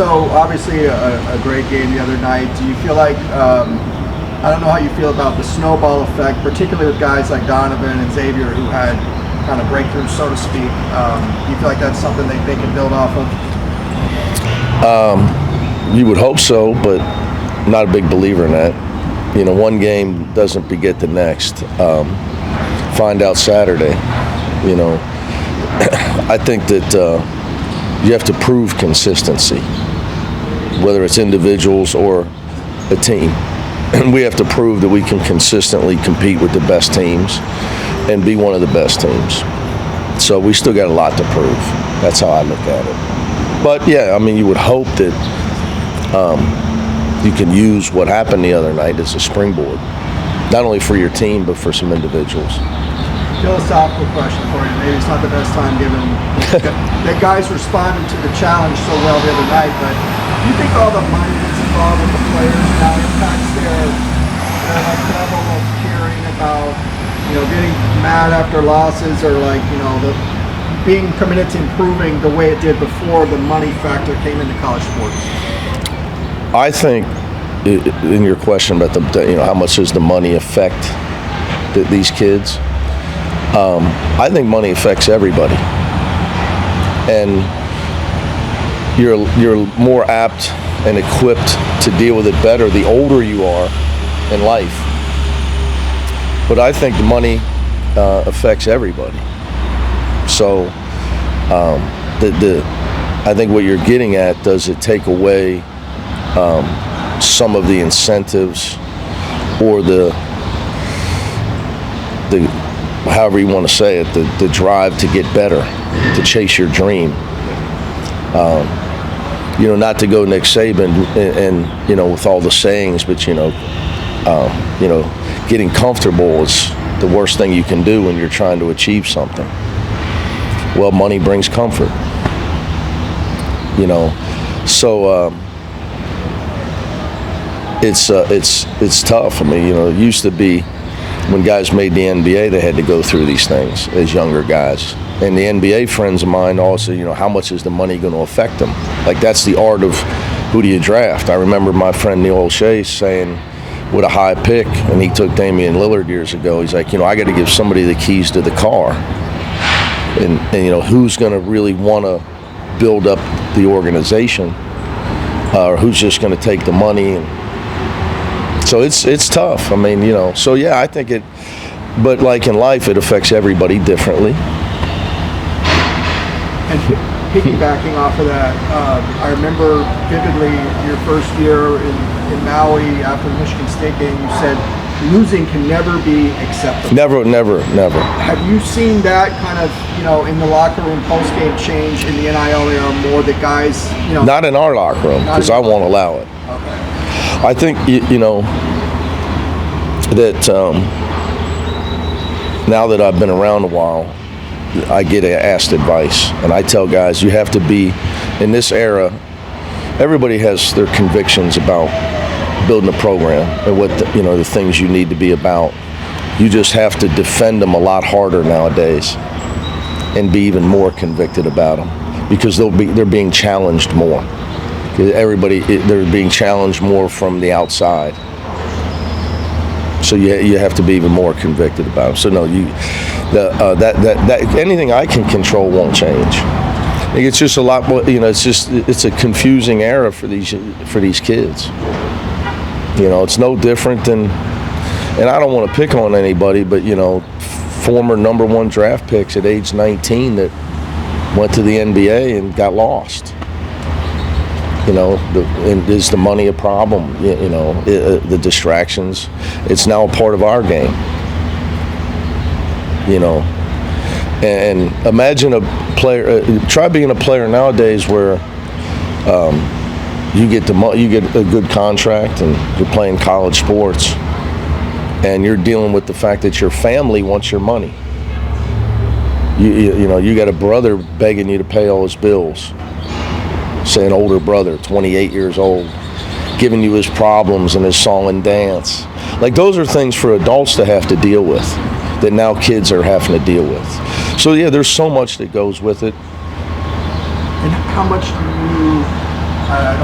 So obviously a great game the other night. Do you feel like, I don't know how you feel about the snowball effect, particularly with guys like Donovan and Xavier who had kind of breakthroughs, so to speak. Do you feel like that's something they can build off of? You would hope so, but not a big believer in that. You know, one game doesn't beget the next. Find out Saturday. You know, I think that you have to prove consistency, whether it's individuals or a team. And we have to prove that we can consistently compete with the best teams and be one of the best teams. So we still got a lot to prove. That's how I look at it. But yeah, I mean, you would hope that you can use what happened the other night as a springboard, not only for your team, but for some individuals. Philosophical question for you. Maybe it's not the best time given that guys responded to the challenge so well the other night, but do you think all the money that's involved with the players now impacts their level of caring about, you know, getting mad after losses, or like, you know, the being committed to improving the way it did before the money factor came into college sports? I think in your question about you know, how much does the money affect these kids? I think money affects everybody, and you're more apt and equipped to deal with it better the older you are in life. But I think the money affects everybody. So I think what you're getting at, does it take away some of the incentives or the however you want to say it, the drive to get better, to chase your dream. You know, not to go Nick Saban and you know, with all the sayings, but you know, getting comfortable is the worst thing you can do when you're trying to achieve something. Well, money brings comfort. You know, so it's tough. I mean, you know, it used to be when guys made the NBA, they had to go through these things as younger guys. And the NBA friends of mine also, you know, how much is the money going to affect them? Like, that's the art of who do you draft. I remember my friend Neil O'Shea saying, with a high pick, and he took Damian Lillard years ago, he's like, you know, I got to give somebody the keys to the car. And you know, who's going to really want to build up the organization, or who's just going to take the money? And so it's tough. I mean, you know, so yeah, I think it, but like in life, it affects everybody differently. And piggybacking off of that, I remember vividly your first year in Maui after the Michigan State game, you said losing can never be acceptable. Never. Have you seen that kind of, you know, in the locker room post-game change in the NIL era more, that guys, you know? Not in our locker room, because I won't allow it. Okay. I think, you know, that now that I've been around a while, I get asked advice, and I tell guys, you have to be, in this era, everybody has their convictions about building a program and what the things you need to be about. You just have to defend them a lot harder nowadays and be even more convicted about them, because they're being challenged more. They're being challenged more from the outside. So you have to be even more convicted about them. So no, that anything I can control won't change. It's just a lot more. You know, it's a confusing era for these kids. You know, it's no different than, and I don't want to pick on anybody, but you know, former number one draft picks at age 19 that went to the NBA and got lost. You know, and is the money a problem? You know, the distractions. It's now a part of our game. You know, and imagine a player. Try being a player nowadays where you get a good contract and you're playing college sports, and you're dealing with the fact that your family wants your money. You know, you got a brother begging you to pay all his bills. Say an older brother, 28 years old, giving you his problems and his song and dance. Like, those are things for adults to have to deal with that now kids are having to deal with. So yeah, there's so much that goes with it. And how much do you, I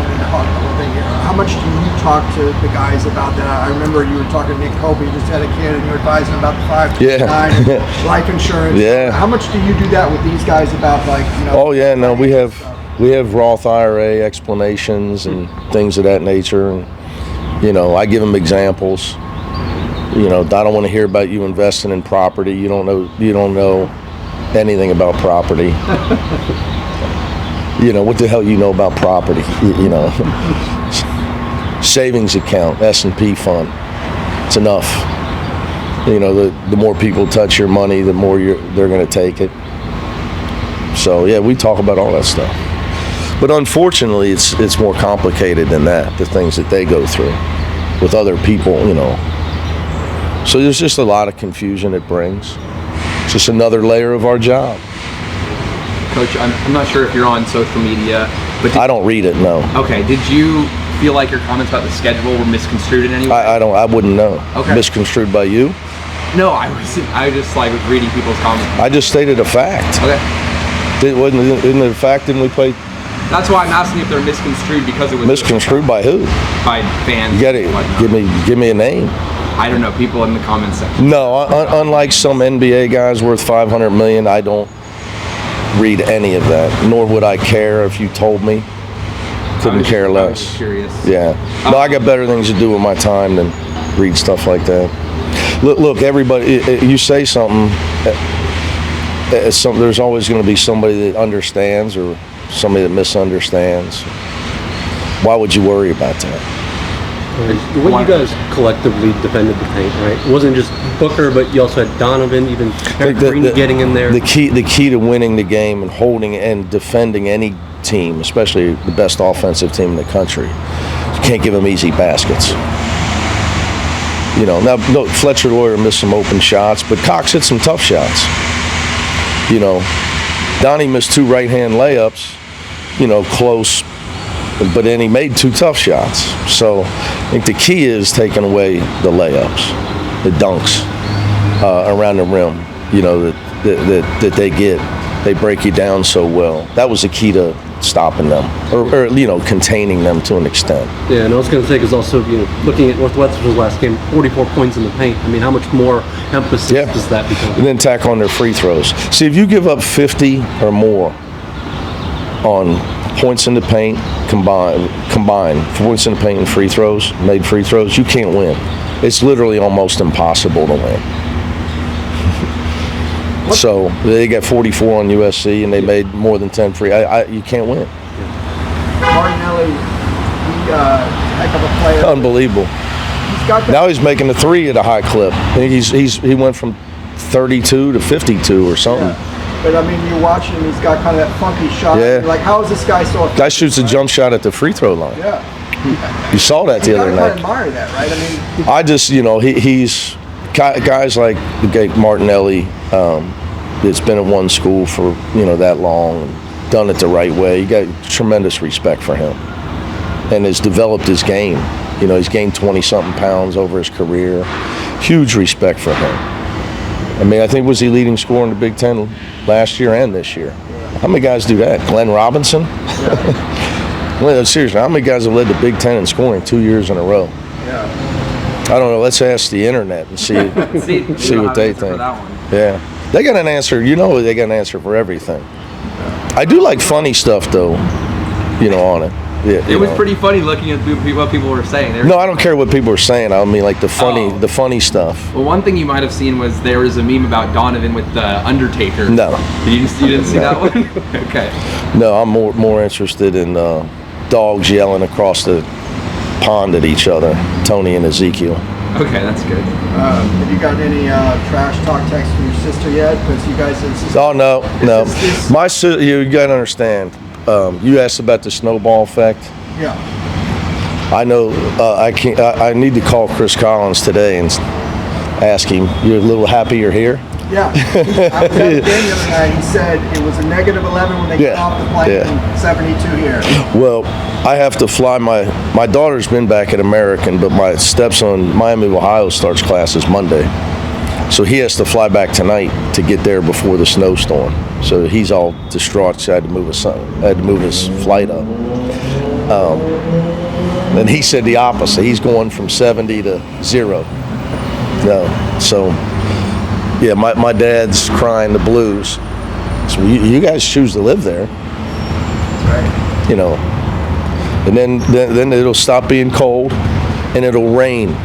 talk to the guys about that? I remember you were talking to Nick Kobe, you just had a kid, and you were advising about the 529 life insurance. Yeah. How much do you do that with these guys about, like, you know? Oh yeah, no, we have Roth IRA explanations and things of that nature, and you know, I give them examples. You know, I don't want to hear about you investing in property. You don't know anything about property. You know, what the hell you know about property? You know, savings account, S&P fund. It's enough. You know, the more people touch your money, the more they're going to take it. So yeah, we talk about all that stuff. But unfortunately, it's more complicated than that. The things that they go through with other people, you know. So there's just a lot of confusion it brings. It's just another layer of our job. Coach, I'm not sure if you're on social media, but I don't read it, no. Okay, did you feel like your comments about the schedule were misconstrued in any way? I wouldn't know. Okay. Misconstrued by you? No, I just like was reading people's comments. I just stated a fact. Okay. Isn't it a fact? Didn't we play? That's why I'm asking if they're misconstrued, because it was Misconstrued by who? by fans. You gotta give me a name. I don't know, people in the comments section. No, unlike some NBA guys worth $500 million, I don't read any of that. Nor would I care if you told me. Couldn't care I was less. just curious. Yeah. No, I got better things to do with my time than read stuff like that. Look, everybody, you say something, there's always going to be somebody that understands or somebody that misunderstands. Why would you worry about that? The way you guys collectively defended the paint, right? It wasn't just Booker, but you also had Donovan, even Green getting in there. The key to winning the game and holding and defending any team, especially the best offensive team in the country, you can't give them easy baskets. You know, now no, Fletcher Lawyer missed some open shots, but Cox hit some tough shots. You know, Donnie missed 2 right-hand layups, you know, close, but then he made 2 tough shots. So I think the key is taking away the layups, the dunks around the rim, you know, that they get. They break you down so well. That was the key to stopping them, or you know, containing them to an extent. Yeah, and I was going to say, because also, you know, looking at Northwestern's last game, 44 points in the paint. I mean, how much more emphasis does that become? And then tack on their free throws. See, if you give up 50 or more on points in the paint combined points in the paint and made free throws, you can't win. It's literally almost impossible to win. So they got 44 on USC and they made more than 10 free. You can't win. Martinelli, heck of a player. Unbelievable. He's got Now he's making the 3 at a high clip. He went from 32 to 52 or something. Yeah. But I mean, you watch him, he's got kind of that funky shot. Yeah. You're like, how is this guy so effective? Guy shoots a jump shot at the free throw line. Yeah. You saw that the other You night. gotta admire that, right? I mean, I just, you know, he's guys like Martinelli. That's been at one school for, you know, that long, and done it the right way. You got tremendous respect for him, and has developed his game. You know, he's gained 20-something pounds over his career. Huge respect for him. I mean, I think was he leading scorer in the Big Ten last year and this year. How many guys do that? Glenn Robinson? Well, seriously, how many guys have led the Big Ten in scoring 2 years in a row? yeah. I don't know. Let's ask the internet and see what they think. Yeah. They got an answer. You know, they got an answer for everything. I do like funny stuff, though, you know, on it. Yeah, It was pretty funny looking at what people were saying. No, I don't care what people are saying. I mean, like the funny stuff. Well, one thing you might have seen was there was a meme about Donovan with the Undertaker. No. You didn't see that one? Okay. No, I'm more interested in dogs yelling across the pond at each other, Tony and Ezekiel. Okay, that's good. Have you got any trash talk texts from your sister yet? Because you guys insisted. Oh, no. My sister, you got to understand. You asked about the snowball effect. Yeah. I know. I need to call Chris Collins today and ask him. You're a little happy you're here? Yeah. I was at the game the other night. He said it was a -11 when they got off the plane and 72 here. Well, I have to fly. My daughter's been back at American, but my stepson, Miami, Ohio, starts classes Monday. So he has to fly back tonight to get there before the snowstorm. So he's all distraught. So I had to move his flight up. And he said the opposite. He's going from 70 to 0. So, yeah, my dad's crying the blues. So you guys choose to live there. That's right. You know, and then it'll stop being cold, and it'll rain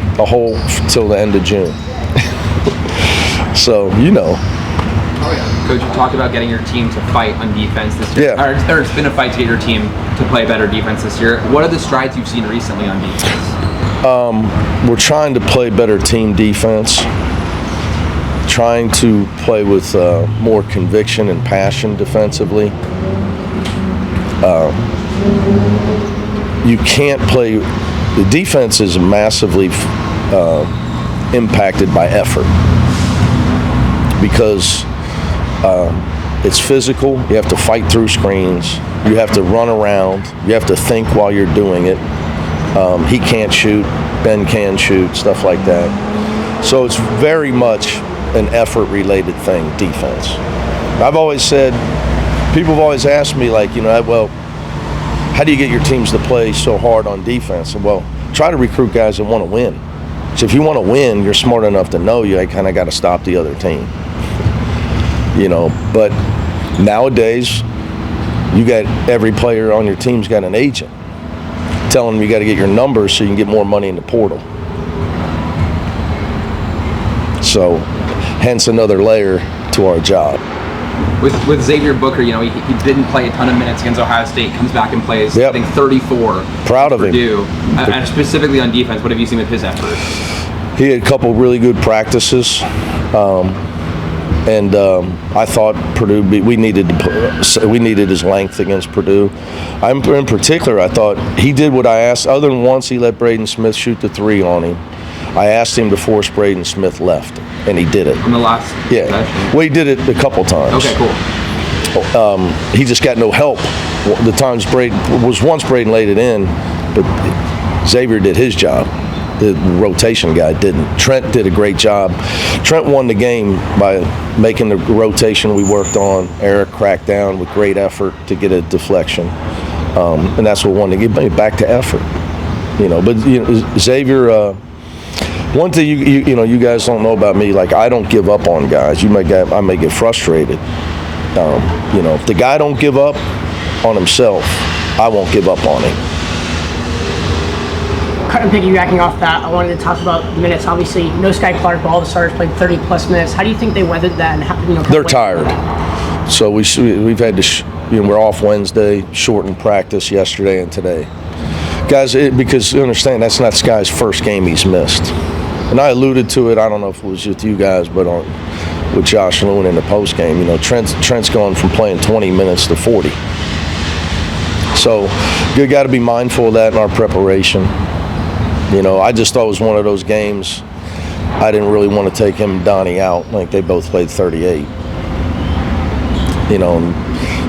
till the end of June. So, you know. Oh, yeah. Coach, you talked about getting your team to fight on defense this year. Yeah. Or it's been a fight to get your team to play better defense this year. What are the strides you've seen recently on defense? We're trying to play better team defense, trying to play with more conviction and passion defensively. You can't play. The defense is massively impacted by effort because it's physical. You have to fight through screens. You have to run around. You have to think while you're doing it. He can't shoot. Ben can shoot, stuff like that. So it's very much an effort-related thing, defense. I've always said, people have always asked me, like, well, how do you get your teams to play so hard on defense? And, well, try to recruit guys that want to win. So if you want to win, you're smart enough to know you kind of got to stop the other team. But nowadays, you got every player on your team's got an agent telling them you got to get your numbers so you can get more money in the portal. So, hence another layer to our job. With Xavier Booker, he didn't play a ton of minutes against Ohio State, comes back and plays, I think 34. Proud of Purdue. And specifically on defense, what have you seen with his efforts? He had a couple really good practices. And I thought Purdue, we needed his length against Purdue. In particular, I thought he did what I asked. Other than once he let Braden Smith shoot the 3 on him, I asked him to force Braden Smith left, and he did it. On the last session? Well, he did it a couple times. Okay, cool. He just got no help. The times once Braden laid it in, but Xavier did his job. The rotation guy didn't. Trent did a great job. Trent won the game by making the rotation we worked on. Eric cracked down with great effort to get a deflection, and that's what won the game. Back to effort, But Xavier. One thing you guys don't know about me, like I don't give up on guys. I may get frustrated. If the guy don't give up on himself, I won't give up on him. Kind of piggybacking off that, I wanted to talk about the minutes. Obviously, no Sky Clark, but all the starters played 30-plus minutes. How do you think they weathered that? And they're tired. So we've had to, we're off Wednesday, shortened practice yesterday and today. Guys, because you understand, that's not Sky's first game he's missed. And I alluded to it, I don't know if it was with you guys, but with Josh Lewin in the post game, Trent's gone from playing 20 minutes to 40. So you got to be mindful of that in our preparation. I just thought it was one of those games. I didn't really want to take him and Donnie out. Like they both played 38. And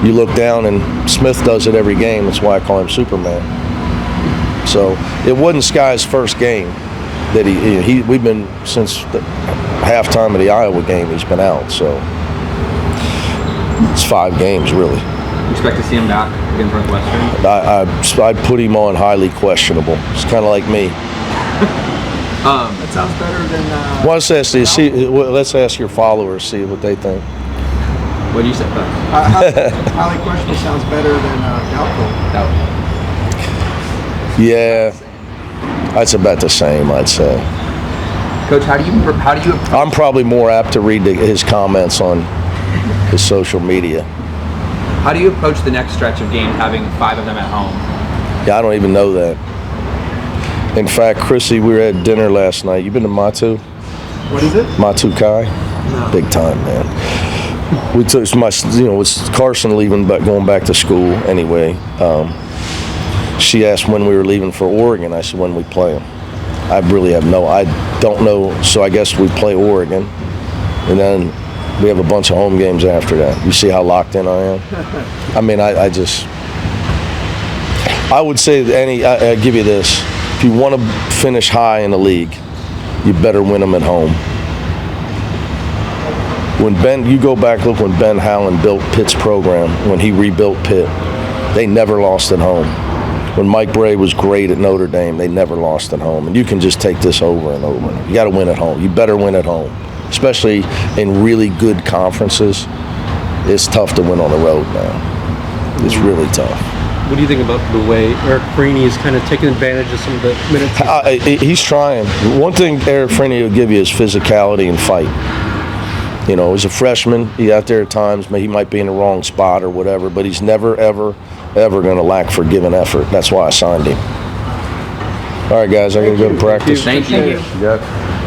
you look down and Smith does it every game. That's why I call him Superman. So it wasn't Sky's first game that we've been since the halftime of the Iowa game. He's been out. So it's 5 games really. You expect to see him back against Northwestern? I'd put him on highly questionable. It's kind of like me. That sounds better than. Let's ask your followers, see what they think. What do you say? Highly questionable sounds better than doubtful. Yeah, that's about the same, I'd say. Coach, how do you? I'm probably more apt to read his comments on his social media. How do you approach the next stretch of games, having 5 of them at home? Yeah, I don't even know that. In fact, Chrissy, we were at dinner last night. You been to Matu? What is it? Matu Kai? No. Big time, man. We took it's Carson leaving, but going back to school anyway. She asked when we were leaving for Oregon. I said, when we play them. I don't know. So I guess we play Oregon. And then we have a bunch of home games after that. You see how locked in I am? I mean, I would say I give you this. If you want to finish high in the league, you better win them at home. You go back, look when Ben Howland built Pitt's program, when he rebuilt Pitt, they never lost at home. When Mike Bray was great at Notre Dame, they never lost at home. And you can just take this over and over. You got to win at home. You better win at home, especially in really good conferences. It's tough to win on the road now. It's really tough. What do you think about the way Eric Cronin is kind of taking advantage of some of the minutes? He's trying. One thing Eric Cronin will give you is physicality and fight. You know, as a freshman, he's out there at times, he might be in the wrong spot or whatever, but he's never, ever going to lack for giving effort. That's why I signed him. All right, guys, I'm going to go to practice. Thank you. Yeah.